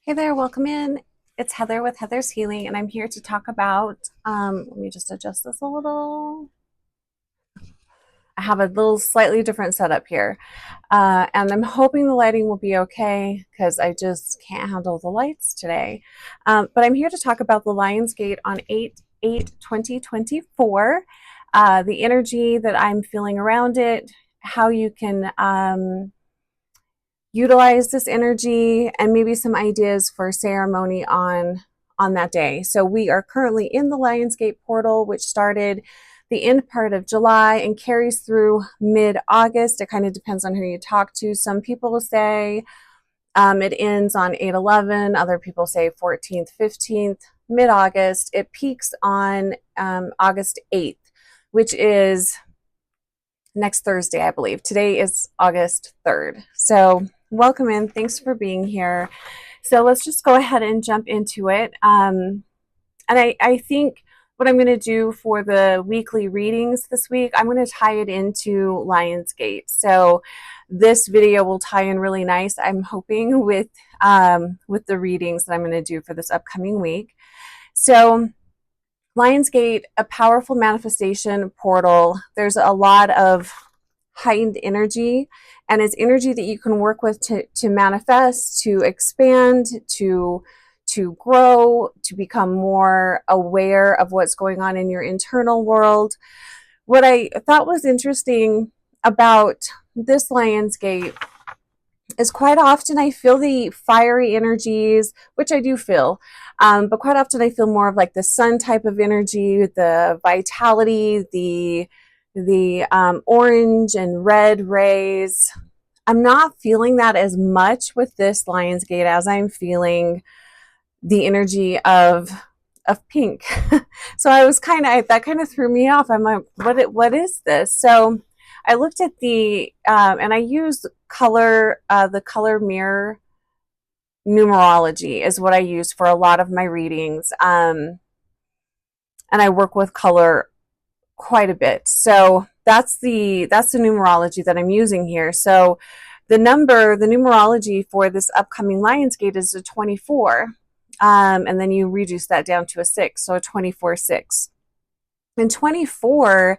Hey there, welcome in. It's Heather with Heather's Healing, and I'm here to talk about, let me just adjust this a little. I have a little slightly different setup here. And I'm hoping the lighting will be okay because I just can't handle the lights today. But I'm here to talk about the Lion's Gate on 8/8/2024, the energy that I'm feeling around it, how you can utilize this energy, and maybe some ideas for ceremony on that day. So we are currently in the Lionsgate portal, which started the end part of July and carries through mid-August. It kind of depends on who you talk to. Some people say it ends on 8/11. Other people say 14th, 15th, mid-August. It peaks on August 8th, which is next Thursday, I believe. Today is August 3rd. So welcome in. Thanks for being here. So let's just go ahead and jump into it. And I think what I'm going to do for the weekly readings this week, I'm going to tie it into Lionsgate. So this video will tie in really nice, I'm hoping, with the readings that I'm going to do for this upcoming week. So Lionsgate, a powerful manifestation portal. There's a lot of heightened energy, and it's energy that you can work with to manifest, to expand, to grow, to become more aware of what's going on in your internal world. What I thought was interesting about this Lionsgate is quite often I feel the fiery energies, which I do feel, but quite often I feel more of like the sun type of energy, the vitality, the orange and red rays. I'm not feeling that as much with this Lionsgate as I'm feeling the energy of pink. So I was that kind of threw me off. I'm like, what is this? So I looked at the and I used the color mirror numerology is what I use for a lot of my readings, and I work with color quite a bit. So that's the numerology that I'm using here. So the numerology for this upcoming Lionsgate is a 24, and then you reduce that down to a 6, so a 24/6. And 24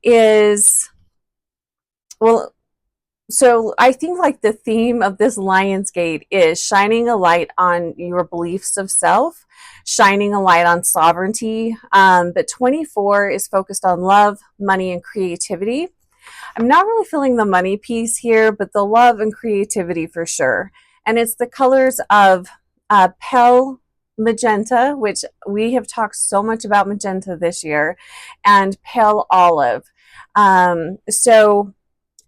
is, well, so I think like the theme of this Lionsgate is shining a light on your beliefs of self, shining a light on sovereignty. But 24 is focused on love, money, and creativity. I'm not really feeling the money piece here, but the love and creativity for sure. And it's the colors of pale magenta, which we have talked so much about magenta this year, and pale olive.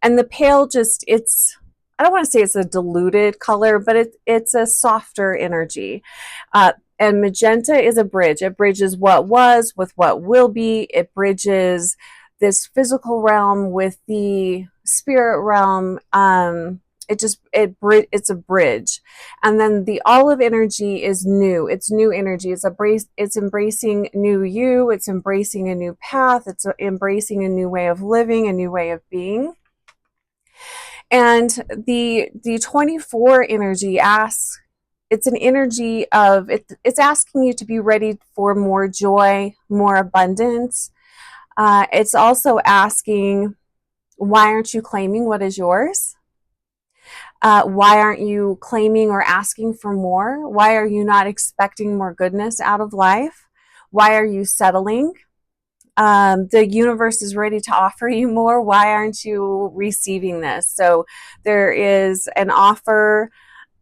And the pale, just, I don't want to say it's a diluted color, but it's a softer energy. And magenta is a bridge. It bridges what was with what will be. It bridges this physical realm with the spirit realm. It's a bridge. And then the olive energy is new. It's new energy. It's embracing new you. It's embracing a new path. It's embracing a new way of living, a new way of being. And the 24 energy asks, it's an energy of it's asking you to be ready for more joy, more abundance. It's also asking, why aren't you claiming what is yours? Why aren't you claiming or asking for more? Why are you not expecting more goodness out of life? Why are you settling? The universe is ready to offer you more. Why aren't you receiving this? So there is an offer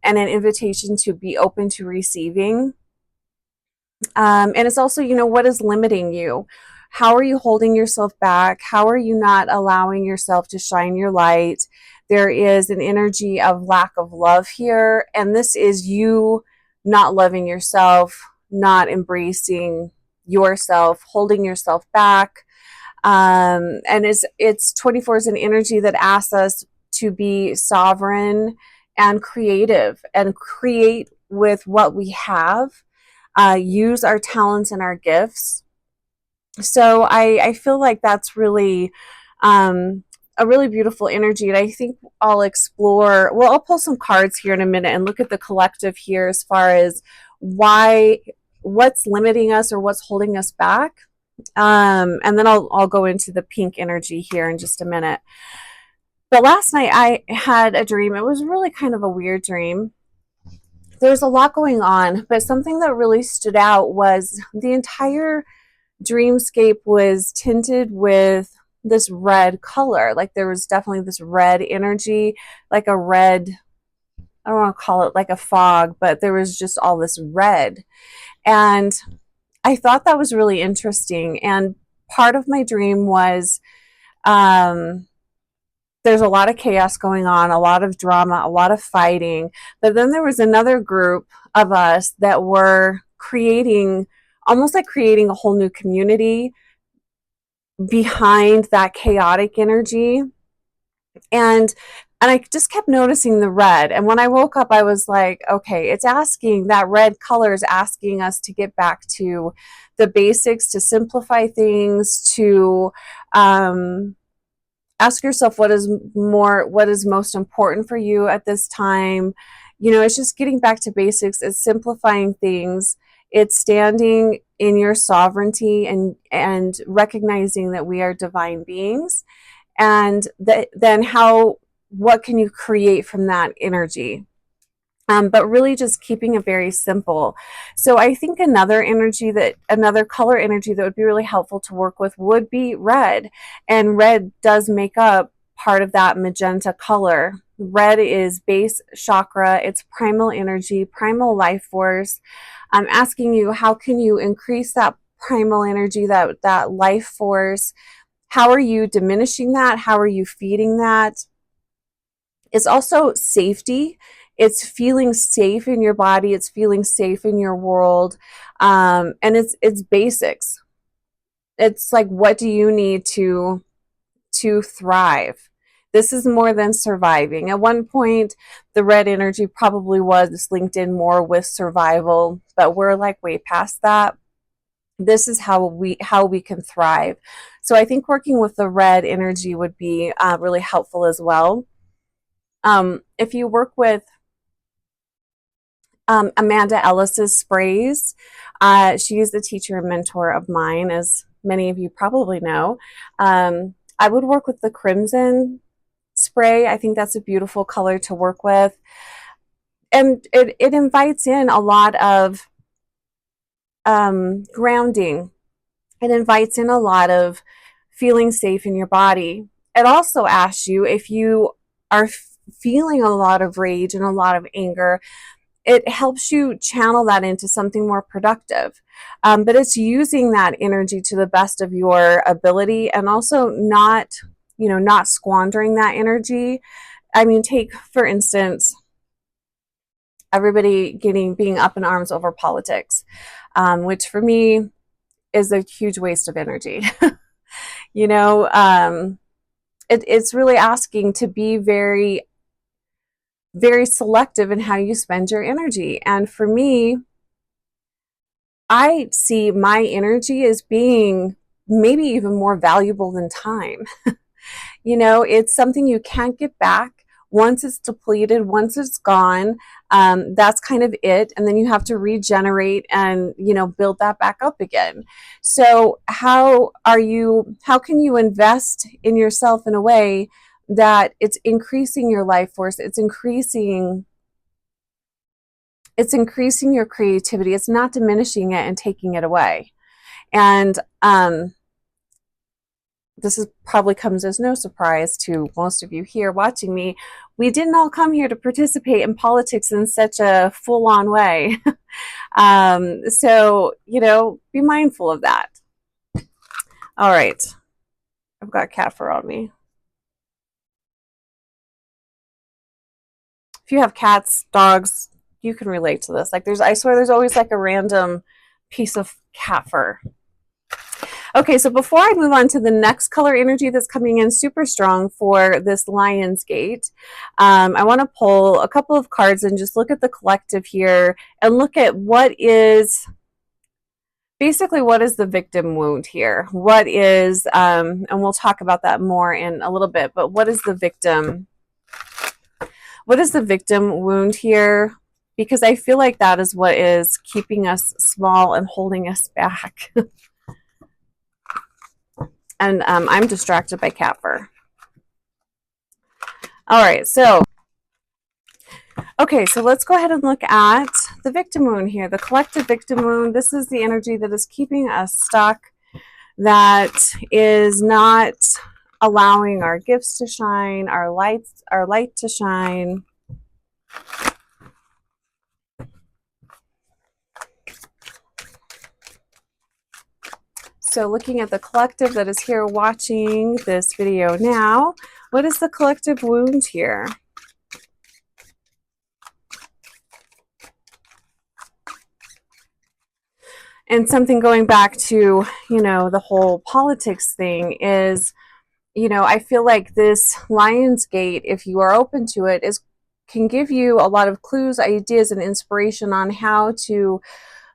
and an invitation to be open to receiving. And it's also, what is limiting you? How are you holding yourself back? How are you not allowing yourself to shine your light? There is an energy of lack of love here. And this is you not loving yourself, not embracing yourself, holding yourself back. And it's 24 is an energy that asks us to be sovereign and creative and create with what we have, use our talents and our gifts. So I feel like that's really a really beautiful energy. And I think I'll explore, well, I'll pull some cards here in a minute and look at the collective here as far as what's limiting us or what's holding us back. And then I'll go into the pink energy here in just a minute. But last night I had a dream. It was really kind of a weird dream. There's a lot going on, but something that really stood out was the entire dreamscape was tinted with this red color. Like there was definitely this red energy, like a red, I don't want to call it like a fog, but there was just all this red. And I thought that was really interesting. And part of my dream was there's a lot of chaos going on, a lot of drama, a lot of fighting. But then there was another group of us that were creating, almost like creating a whole new community behind that chaotic energy. And I just kept noticing the red. And when I woke up, I was like, okay, it's asking, that red color is asking us to get back to the basics, to simplify things, to ask yourself what is most important for you at this time. You know, it's just getting back to basics. It's simplifying things. It's standing in your sovereignty and recognizing that we are divine beings. And then what can you create from that energy? But really just keeping it very simple. So I think another color energy that would be really helpful to work with would be red. And red does make up part of that magenta color. Red is base chakra. It's primal energy, primal life force. I'm asking you, how can you increase that primal energy, that life force? How are you diminishing that? How are you feeding that? It's also safety. It's feeling safe in your body. It's feeling safe in your world. And it's basics. It's like, what do you need to thrive? This is more than surviving. At one point, the red energy probably was linked in more with survival, but we're like way past that. This is how we can thrive. So I think working with the red energy would be really helpful as well. If you work with Amanda Ellis's sprays, she is the teacher and mentor of mine, as many of you probably know. I would work with the crimson spray. I think that's a beautiful color to work with. And it invites in a lot of grounding. It invites in a lot of feeling safe in your body. It also asks you, if you are feeling a lot of rage and a lot of anger, it helps you channel that into something more productive. But it's using that energy to the best of your ability, and also not squandering that energy. I mean, take, for instance, everybody being up in arms over politics, which for me is a huge waste of energy. It's really asking to be very, very selective in how you spend your energy. And for me, I see my energy as being maybe even more valuable than time. It's something you can't get back. Once it's depleted, once it's gone, that's kind of it. And then you have to regenerate and, build that back up again. So how can you invest in yourself in a way that it's increasing your life force? It's increasing your creativity. It's not diminishing it and taking it away. And this probably comes as no surprise to most of you here watching me. We didn't all come here to participate in politics in such a full-on way. So, be mindful of that. All right. I've got cat fur on me. If you have cats, dogs, you can relate to this. Like I swear there's always like a random piece of cat fur. Okay, so before I move on to the next color energy that's coming in super strong for this Lion's Gate, I want to pull a couple of cards and just look at the collective here and look at what is basically, what is the victim wound here? What is, and we'll talk about that more in a little bit, but what is the victim? What is the victim wound here? Because I feel like that is what is keeping us small and holding us back. And I'm distracted by cat fur. All right, so okay, so let's go ahead and look at the victim wound here, the collective victim wound. This is the energy that is keeping us stuck, that is not allowing our gifts to shine, our light to shine. So looking at the collective that is here watching this video now, what is the collective wound here? And something going back to, you know, the whole politics thing is, you know, I feel like this Lionsgate, if you are open to it, can give you a lot of clues, ideas, and inspiration on how to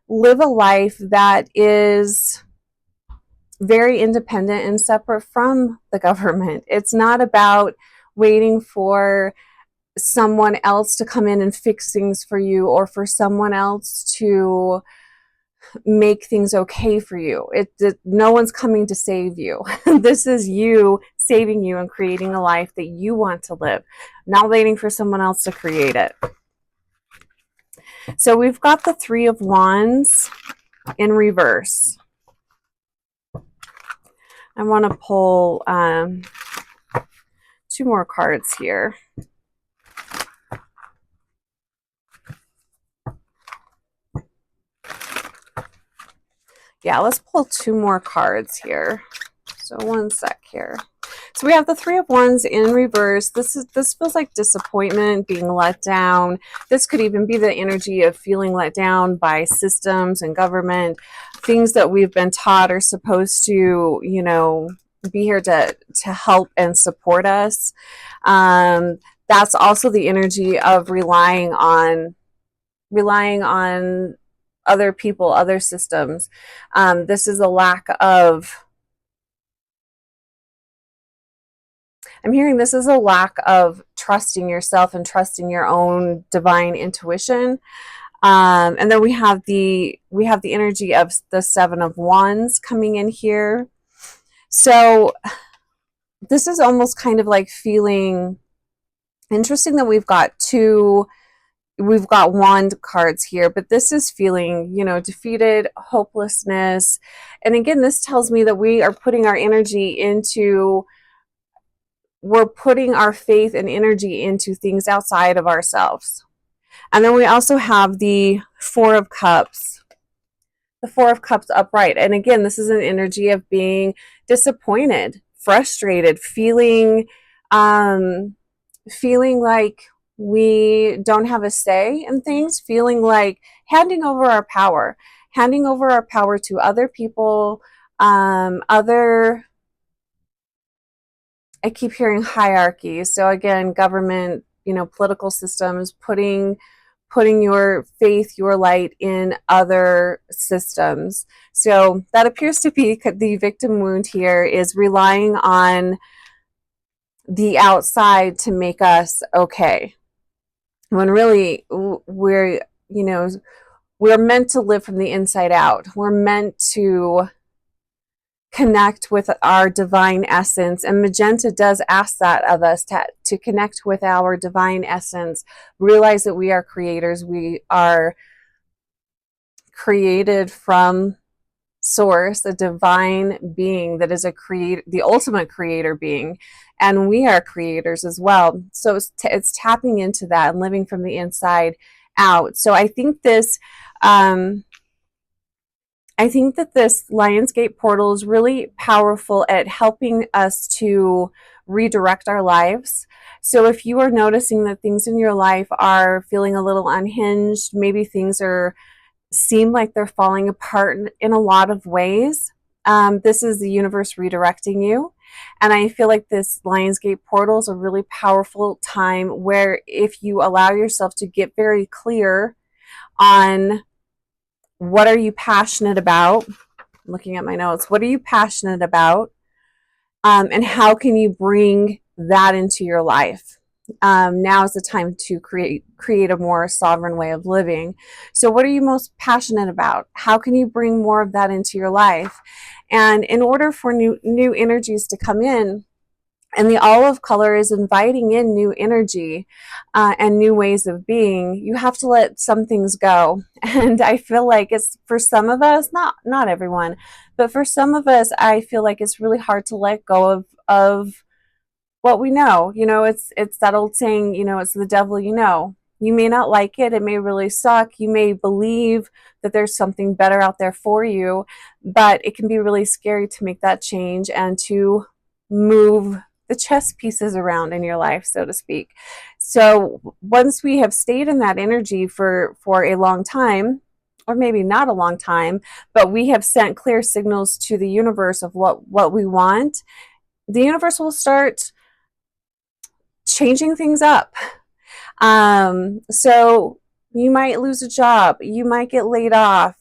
live a life that is very independent and separate from the government. It's not about waiting for someone else to come in and fix things for you, or for someone else to make things okay for you. No one's coming to save you. This is you saving you and creating a life that you want to live, not waiting for someone else to create it. So we've got the Three of Wands in reverse. I want to pull 2 more cards here. Yeah, let's pull 2 more cards here. So one sec here. So we have the Three of Wands in reverse. This feels like disappointment, being let down. This could even be the energy of feeling let down by systems and government, things that we've been taught are supposed to, you know, be here to help and support us. That's also the energy of relying on other people, other systems. This is a lack of, I'm hearing this is a lack of trusting yourself and trusting your own divine intuition. And then we have the energy of the Seven of Wands coming in here. So this is almost kind of like feeling interesting that we've got wand cards here, but this is feeling, you know, defeated, hopelessness. And again, this tells me that we are putting our energy into, we're putting our faith and energy into things outside of ourselves. And then we also have the Four of Cups. The Four of Cups upright. And again, this is an energy of being disappointed, frustrated, feeling like we don't have a say in things, feeling like handing over our power to other people, I keep hearing hierarchy. So again, government, you know, political systems, putting your faith, your light in other systems. So that appears to be the victim wound here, is relying on the outside to make us okay. When really we're meant to live from the inside out. We're meant to connect with our divine essence, and Magenta does ask that of us, to connect with our divine essence, realize that we are creators, we are created from source, a divine being that is the ultimate creator being, and we are creators as well. So it's tapping into that and living from the inside out. So I think this Lionsgate portal is really powerful at helping us to redirect our lives. So if you are noticing that things in your life are feeling a little unhinged, maybe things seem like they're falling apart in a lot of ways, this is the universe redirecting you. And I feel like this Lionsgate portal is a really powerful time where, if you allow yourself to get very clear on What are you passionate about? I'm looking at my notes. What are you passionate about? And how can you bring that into your life? Now is the time to create a more sovereign way of living. So what are you most passionate about? How can you bring more of that into your life? And in order for new energies to come in, and the olive color is inviting in new energy and new ways of being, you have to let some things go. And I feel like it's, for some of us, not everyone, but for some of us, I feel like it's really hard to let go of what we know. You know, it's that old saying, you know, it's the devil you know. You may not like it. It may really suck. You may believe that there's something better out there for you, but it can be really scary to make that change and to move the chess pieces around in your life, so to speak. So once we have stayed in that energy for a long time, or maybe not a long time, but we have sent clear signals to the universe of what we want, the universe will start changing things up. So you might lose a job, you might get laid off,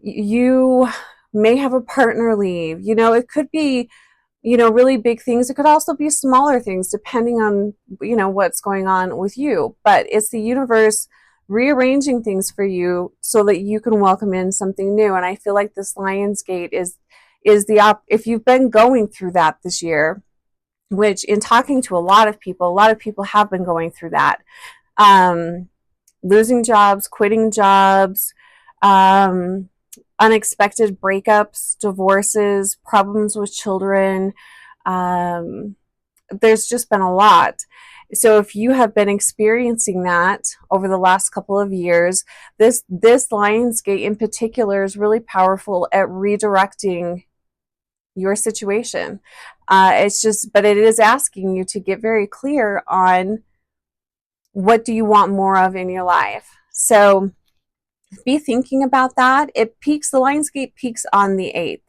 you may have a partner leave. You know, it could be, you know, really big things. It could also be smaller things depending on, you know, what's going on with you. But it's the universe rearranging things for you so that you can welcome in something new. And I feel like this Lion's Gate is if you've been going through that this year, which in talking to a lot of people have been going through that. Losing jobs, quitting jobs, unexpected breakups, divorces, problems with children. There's just been a lot. So if you have been experiencing that over the last couple of years, this Lion's Gate in particular is really powerful at redirecting your situation. But it is asking you to get very clear on what do you want more of in your life. So be thinking about that. The Lion's Gate peaks on the 8th.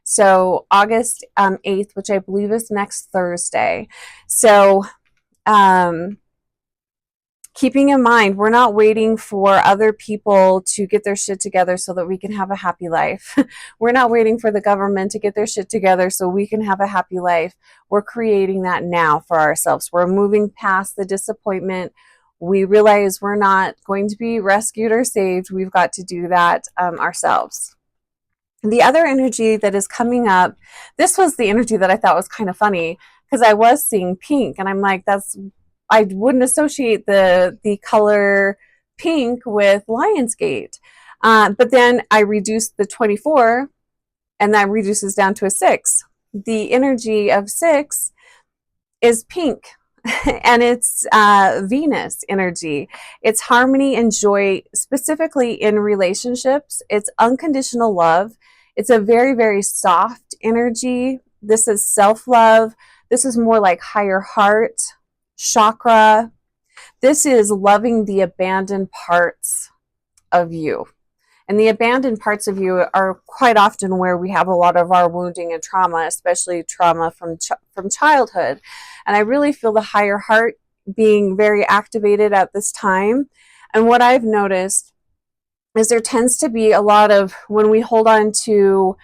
So August 8th, which I believe is next Thursday. So keeping in mind, we're not waiting for other people to get their shit together so that we can have a happy life. We're not waiting for the government to get their shit together so we can have a happy life. We're creating that now for ourselves. We're moving past the disappointment. We realize we're not going to be rescued or saved. We've got to do that ourselves. The other energy that is coming up, this was the energy that I thought was kind of funny because I was seeing pink and I'm like, I wouldn't associate the color pink with Lion's Gate. But then I reduced the 24 and that reduces down to a 6. The energy of 6 is pink and it's Venus energy. It's harmony and joy, specifically in relationships. It's unconditional love. It's a very, very soft energy. This is self-love. This is more like higher heart chakra. This is loving the abandoned parts of you. And the abandoned parts of you are quite often where we have a lot of our wounding and trauma, especially trauma from childhood. And I really feel the higher heart being very activated at this time. And what I've noticed is there tends to be a lot of, when we hold on to,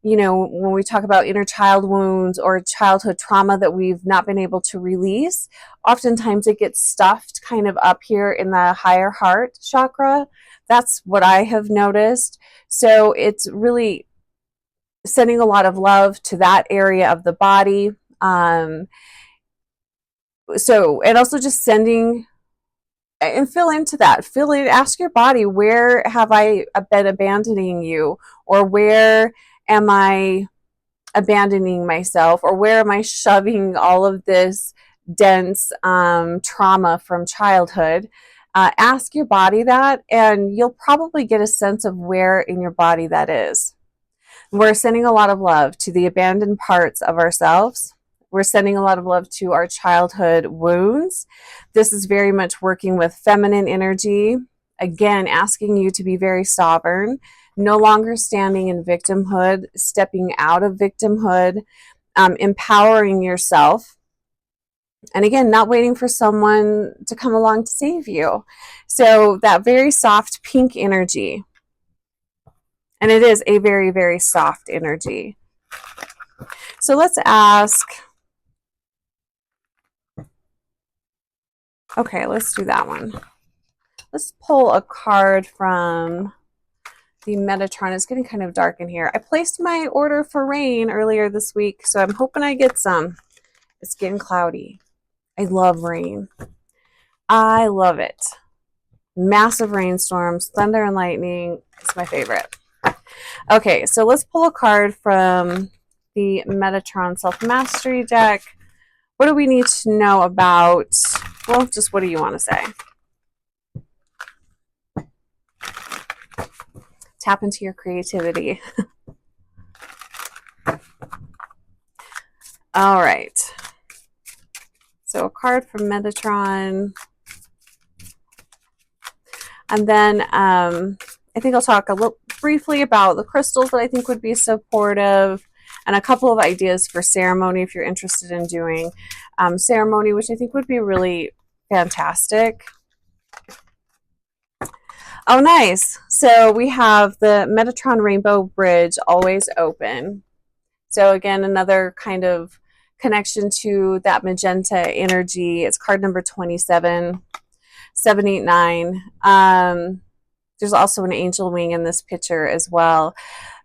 you know, when we talk about inner child wounds or childhood trauma that we've not been able to release, oftentimes it gets stuffed kind of up here in the higher heart chakra. That's what I have noticed. So it's really sending a lot of love to that area of the body. And also just sending, and feel into that. Ask your body, where have I been abandoning you? Or where am I abandoning myself? Or where am I shoving all of this dense trauma from childhood? Ask your body that, and you'll probably get a sense of where in your body that is. We're sending a lot of love to the abandoned parts of ourselves. We're sending a lot of love to our childhood wounds. This is very much working with feminine energy. Again, asking you to be very sovereign, no longer standing in victimhood, stepping out of victimhood, empowering yourself. And again, not waiting for someone to come along to save you. So that very soft pink energy. And it is a very, very soft energy. So let's ask. Okay, let's do that one. Let's pull a card from the Metatron. It's getting kind of dark in here. I placed my order for rain earlier this week, so I'm hoping I get some. It's getting cloudy. I love rain. I love it. Massive rainstorms, thunder and lightning. It's my favorite. Okay, so let's pull a card from the Metatron Self-Mastery deck. What do we need to know about, well, just what do you want to say? Tap into your creativity. All right. So a card from Metatron. And then I think I'll talk a little briefly about the crystals that I think would be supportive, and a couple of ideas for ceremony if you're interested in doing ceremony, which I think would be really fantastic. Oh, nice. So we have the Metatron Rainbow Bridge always open. So again, another kind of connection to that magenta energy. It's card number 27, 789. There's also an angel wing in this picture as well.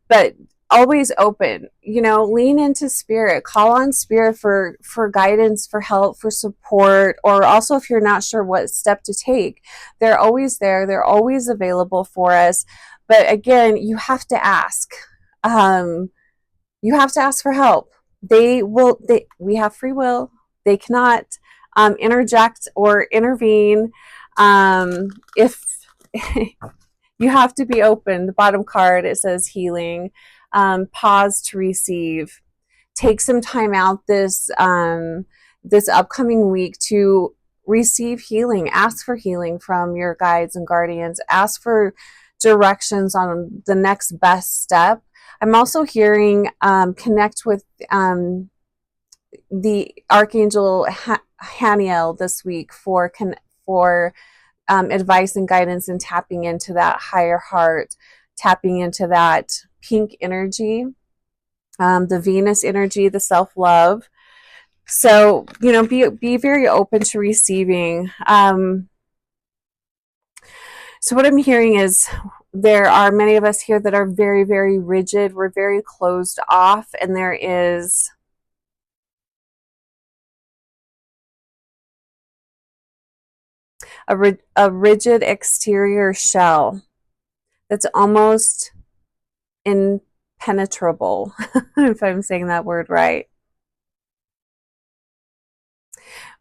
But always open, you know, lean into spirit, call on spirit for guidance, for help, for support, or also if you're not sure what step to take, they're always there. They're always available for us. But again, you have to ask. You have to ask for help. We have free will. They cannot interject or intervene. If you have to be open. The bottom card, it says healing. Pause to receive. Take some time out this upcoming week to receive healing. Ask for healing from your guides and guardians. Ask for directions on the next best step. I'm also hearing connect with the Archangel Haniel this week for advice and guidance, and tapping into that higher heart, tapping into that pink energy, the Venus energy, the self-love. So, you know, be very open to receiving. So what I'm hearing is there are many of us here that are very, very rigid. We're very closed off, and there is a rigid exterior shell that's almost impenetrable, if I'm saying that word right.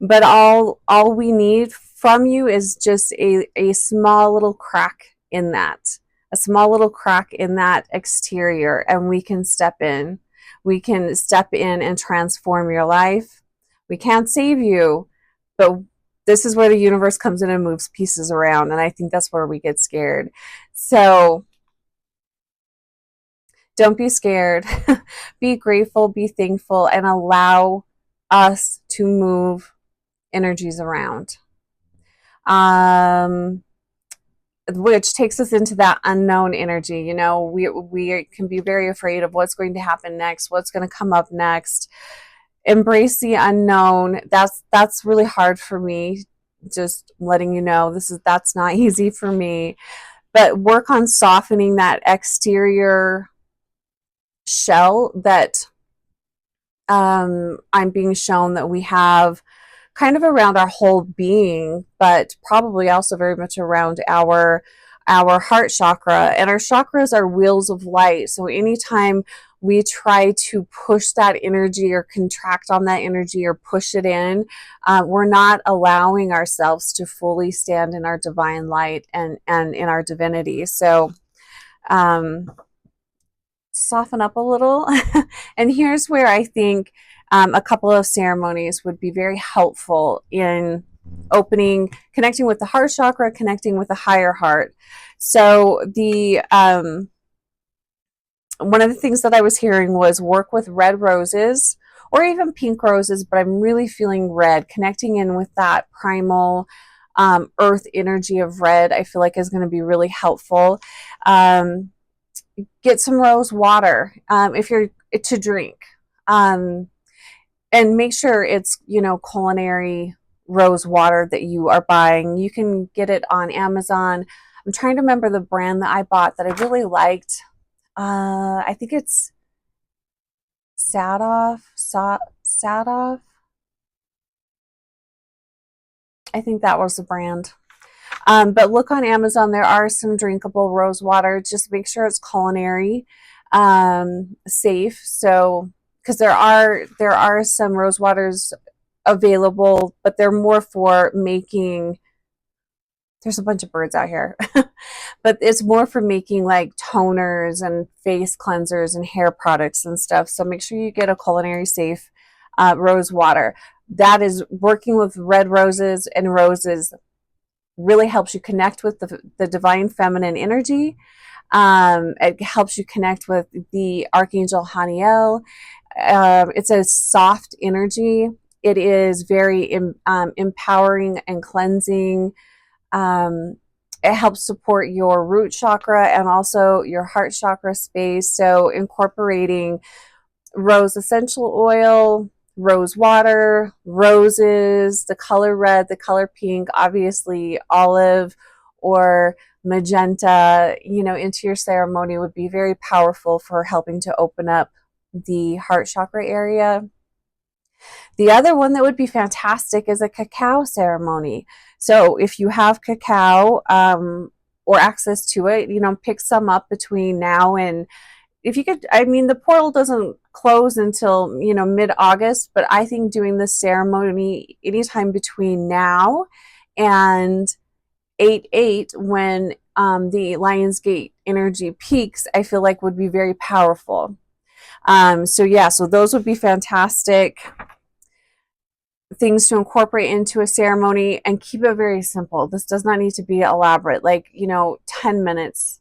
But all we need from you is just a small little crack in that, a small little crack in that exterior, and we can step in. We can step in and transform your life. We can't save you, but this is where the universe comes in and moves pieces around, and I think that's where we get scared. So don't be scared. Be grateful, be thankful, and allow us to move energies around. Which takes us into that unknown energy. You know, we can be very afraid of what's going to happen next, what's going to come up next. Embrace the unknown. That's really hard for me. Just letting you know, that's not easy for me. But work on softening that exterior shell that I'm being shown that we have kind of around our whole being, but probably also very much around our heart chakra. And our chakras are wheels of light. So anytime we try to push that energy or contract on that energy or push it in, we're not allowing ourselves to fully stand in our divine light and in our divinity. So soften up a little. And here's where I think a couple of ceremonies would be very helpful in connecting with the heart chakra, connecting with the higher heart. So one of the things that I was hearing was work with red roses or even pink roses, but I'm really feeling red, connecting in with that primal earth energy of red. I feel like is going to be really helpful. Get some rose water if you're to drink, and make sure it's, you know, culinary rose water that you are buying. You can get it on Amazon. I'm trying to remember the brand that I bought that I really liked. I think it's Sadoff. I think that was the brand. But look on Amazon. There are some drinkable rose water. Just make sure it's culinary safe. So, because there are some rose waters available, but they're more for making. There's a bunch of birds out here, but it's more for making like toners and face cleansers and hair products and stuff. So make sure you get a culinary safe rose water. That is working with red roses and roses really helps you connect with the divine feminine energy. It helps you connect with the Archangel Haniel. It's a soft energy. It is very empowering and cleansing. It helps support your root chakra and also your heart chakra space. So incorporating rose essential oil, rose water, roses, the color red, the color pink, obviously olive or magenta, you know, into your ceremony would be very powerful for helping to open up the heart chakra area. The other one that would be fantastic is a cacao ceremony. So if you have cacao or access to it, you know, pick some up between now and, if you could, I mean, the portal doesn't close until, you know, mid-August, but I think doing this ceremony anytime between now and 8/8 when the Lionsgate energy peaks, I feel like would be very powerful. So yeah, so those would be fantastic things to incorporate into a ceremony, and keep it very simple. This does not need to be elaborate, like, you know, 10 minutes.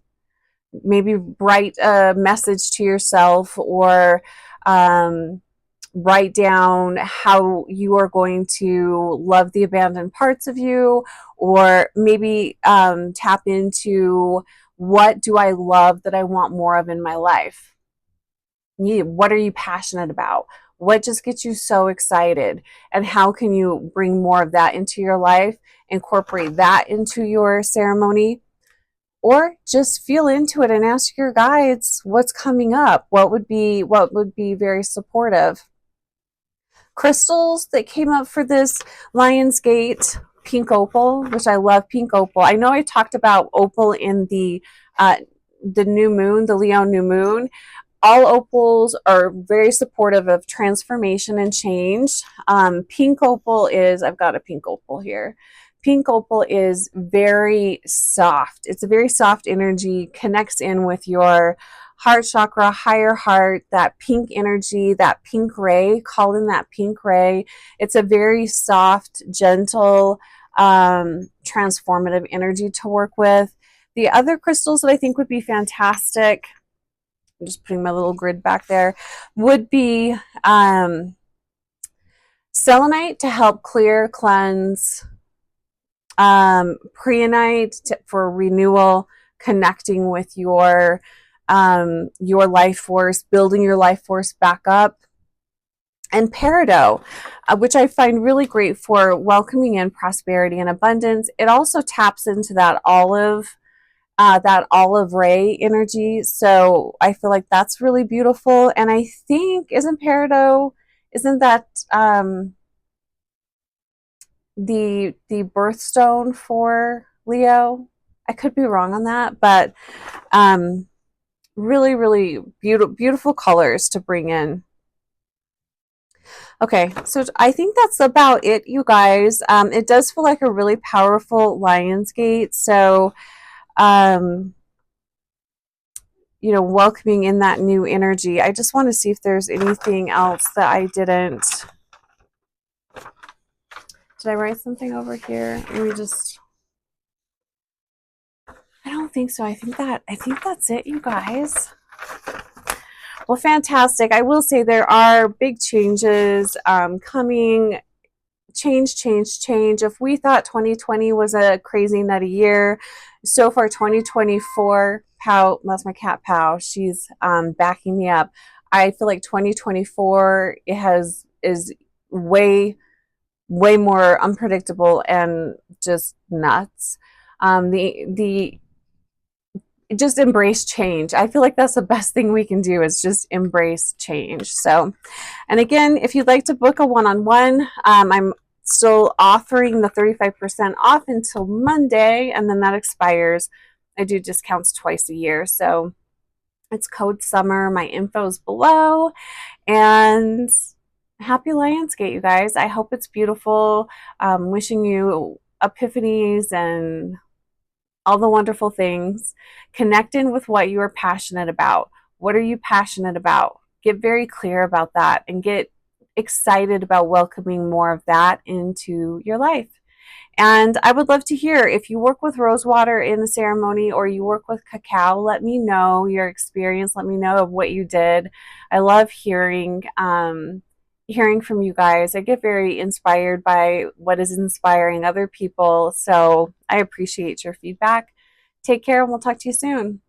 Maybe write a message to yourself, or write down how you are going to love the abandoned parts of you, or maybe tap into, what do I love that I want more of in my life? What are you passionate about? What just gets you so excited? And how can you bring more of that into your life? Incorporate that into your ceremony. Or just feel into it and ask your guides what's coming up. What would be very supportive. Crystals that came up for this Lionsgate: pink opal, which I love pink opal. I know I talked about opal in the new moon, the Leo new moon. All opals are very supportive of transformation and change. Pink opal is, I've got a pink opal here. Pink opal is very soft. It's a very soft energy, connects in with your heart chakra, higher heart, that pink energy, that pink ray, call in that pink ray. It's a very soft, gentle, transformative energy to work with. The other crystals that I think would be fantastic, I'm just putting my little grid back there, would be selenite to help clear, cleanse, preonite for renewal, connecting with your life force, building your life force back up, and peridot, which I find really great for welcoming in prosperity and abundance. It also taps into that olive ray energy, so I feel like that's really beautiful. And I think, isn't that the birthstone for Leo? I could be wrong on that, but really, really beautiful colors to bring in. Okay, so I think that's about it, you guys. It does feel like a really powerful Lionsgate, so you know, welcoming in that new energy. I just want to see if there's anything else that I didn't. Did I write something over here? Let me just. I don't think so. I think that's it, you guys. Well, fantastic. I will say there are big changes coming. Change, change, change. If we thought 2020 was a crazy nutty year, so far 2024, Pow, that's my cat Pow, she's backing me up. I feel like 2024 is way way more unpredictable and just nuts. The just embrace change. I feel like that's the best thing we can do is just embrace change. So, and again, if you'd like to book a one-on-one, I'm still offering the 35% off until Monday, and then that expires. I do discounts twice a year. So it's code summer. My info is below. And happy Lionsgate, you guys. I hope it's beautiful. Wishing you epiphanies and all the wonderful things. Connect in with what you are passionate about. What are you passionate about? Get very clear about that and get excited about welcoming more of that into your life. And I would love to hear if you work with rosewater in the ceremony or you work with cacao. Let me know your experience. Let me know of what you did. I love hearing from you guys. I get very inspired by what is inspiring other people. So I appreciate your feedback. Take care and we'll talk to you soon.